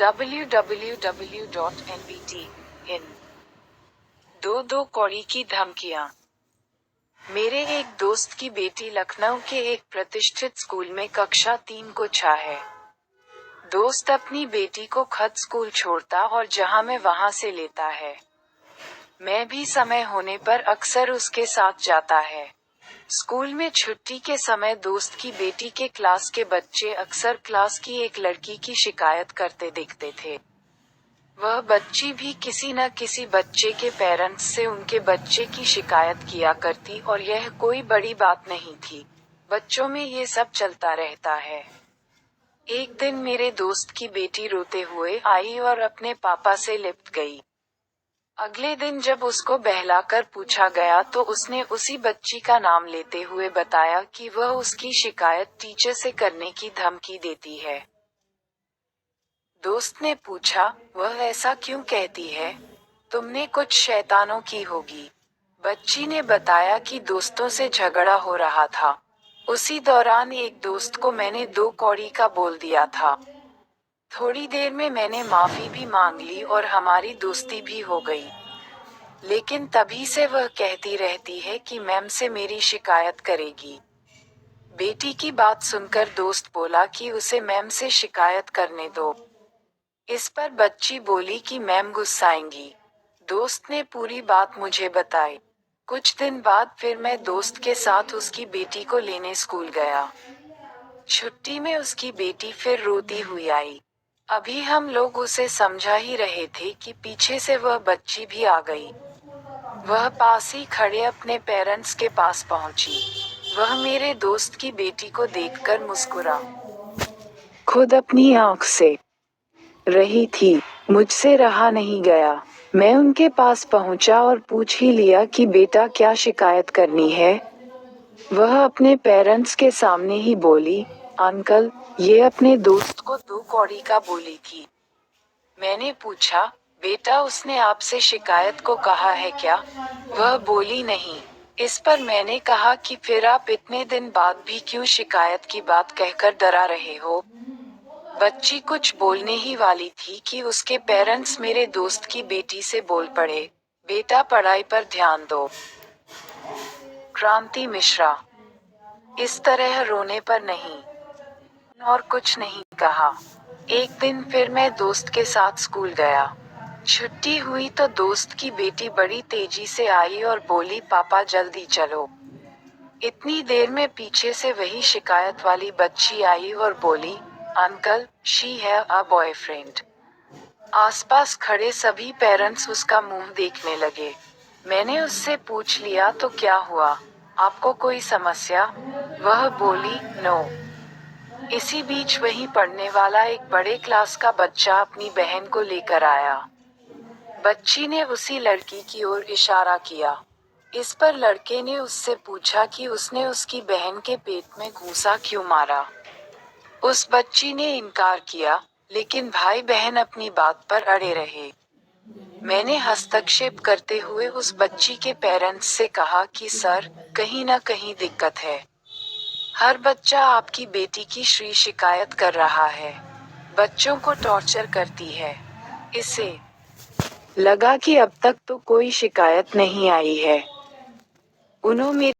www.nbt.in दो कौड़ी की धमकियां। मेरे एक दोस्त की बेटी लखनऊ के एक प्रतिष्ठित स्कूल में कक्षा 3 को छा है। दोस्त अपनी बेटी को खुद स्कूल छोड़ता और जहां मैं वहां से लेता है। मैं भी समय होने पर अक्सर उसके साथ जाता है। स्कूल में छुट्टी के समय दोस्त की बेटी के क्लास के बच्चे अक्सर क्लास की एक लड़की की शिकायत करते दिखते थे। वह बच्ची भी किसी न किसी बच्चे के पेरेंट्स से उनके बच्चे की शिकायत किया करती और यह कोई बड़ी बात नहीं थी। बच्चों में ये सब चलता रहता है। एक दिन मेरे दोस्त की बेटी रोते हुए आई और अपने पापा से लिपट गई। अगले दिन जब उसको बहलाकर पूछा गया तो उसने उसी बच्ची का नाम लेते हुए बताया कि वह उसकी शिकायत टीचर से करने की धमकी देती है। दोस्त ने पूछा, वह ऐसा क्यों कहती है? तुमने कुछ शैतानों की होगी। बच्ची ने बताया कि दोस्तों से झगड़ा हो रहा था। उसी दौरान एक दोस्त को मैंने 2 कौड़ी का बोल दिया था। थोड़ी देर में मैंने माफी भी मांग ली और हमारी दोस्ती भी हो गई। लेकिन तभी से वह कहती रहती है कि मैम से मेरी शिकायत करेगी। बेटी की बात सुनकर दोस्त बोला कि उसे मैम से शिकायत करने दो। इस पर बच्ची बोली कि मैम गुस्साएंगी। दोस्त ने पूरी बात मुझे बताई। कुछ दिन बाद फिर मैं दोस्त के साथ उसकी बेटी को लेने स्कूल गया। छुट्टी में उसकी बेटी फिर रोती हुई आई। अभी हम लोग उसे समझा ही रहे थे कि पीछे से वह बच्ची भी आ गई। वह पास ही खड़े अपने पेरेंट्स के पास पहुंची। वह मेरे दोस्त की बेटी को देखकर मुस्कुरा। खुद अपनी आंख से रही थी। मुझसे रहा नहीं गया। मैं उनके पास पहुंचा और पूछ ही लिया कि बेटा क्या शिकायत करनी है? वह अपने पेरेंट्स के सामने ही बोली, अंकल, ये अपने दोस्त को 2 कौड़ी का बोली थी। मैंने पूछा, बेटा उसने आपसे शिकायत को कहा है क्या? वह बोली नहीं। इस पर मैंने कहा कि फिर आप इतने दिन बाद भी क्यों शिकायत की बात कहकर डरा रहे हो? बच्ची कुछ बोलने ही वाली थी कि उसके पेरेंट्स मेरे दोस्त की बेटी से बोल पड़े, बेटा पढ़ाई पर ध्यान दो। क्रांति मिश्रा। इस तरह रोने पर नहीं और कुछ नहीं कहा। एक दिन फिर मैं दोस्त के साथ स्कूल गया। छुट्टी हुई तो दोस्त की बेटी बड़ी तेजी से आई और बोली, पापा जल्दी चलो। इतनी देर में पीछे से वही शिकायत वाली बच्ची आई और बोली, अंकल, शी है अ बॉयफ्रेंड। आसपास खड़े सभी पेरेंट्स उसका मुंह देखने लगे। मैंने उससे पूछ लिया तो क्या हुआ, आपको कोई समस्या? वह बोली, नो। इसी बीच वहीं पढ़ने वाला एक बड़े क्लास का बच्चा अपनी बहन को लेकर आया। बच्ची ने उसी लड़की की ओर इशारा किया। इस पर लड़के ने उससे पूछा कि उसने उसकी बहन के पेट में घूंसा क्यों मारा। उस बच्ची ने इनकार किया, लेकिन भाई बहन अपनी बात पर अड़े रहे। मैंने हस्तक्षेप करते हुए उस बच्ची के पेरेंट्स से कहा कि सर, कहीं न कहीं दिक्कत है। हर बच्चा आपकी बेटी की शिकायत कर रहा है। बच्चों को टॉर्चर करती है। इसे लगा कि अब तक तो कोई शिकायत नहीं आई है। उन्होंने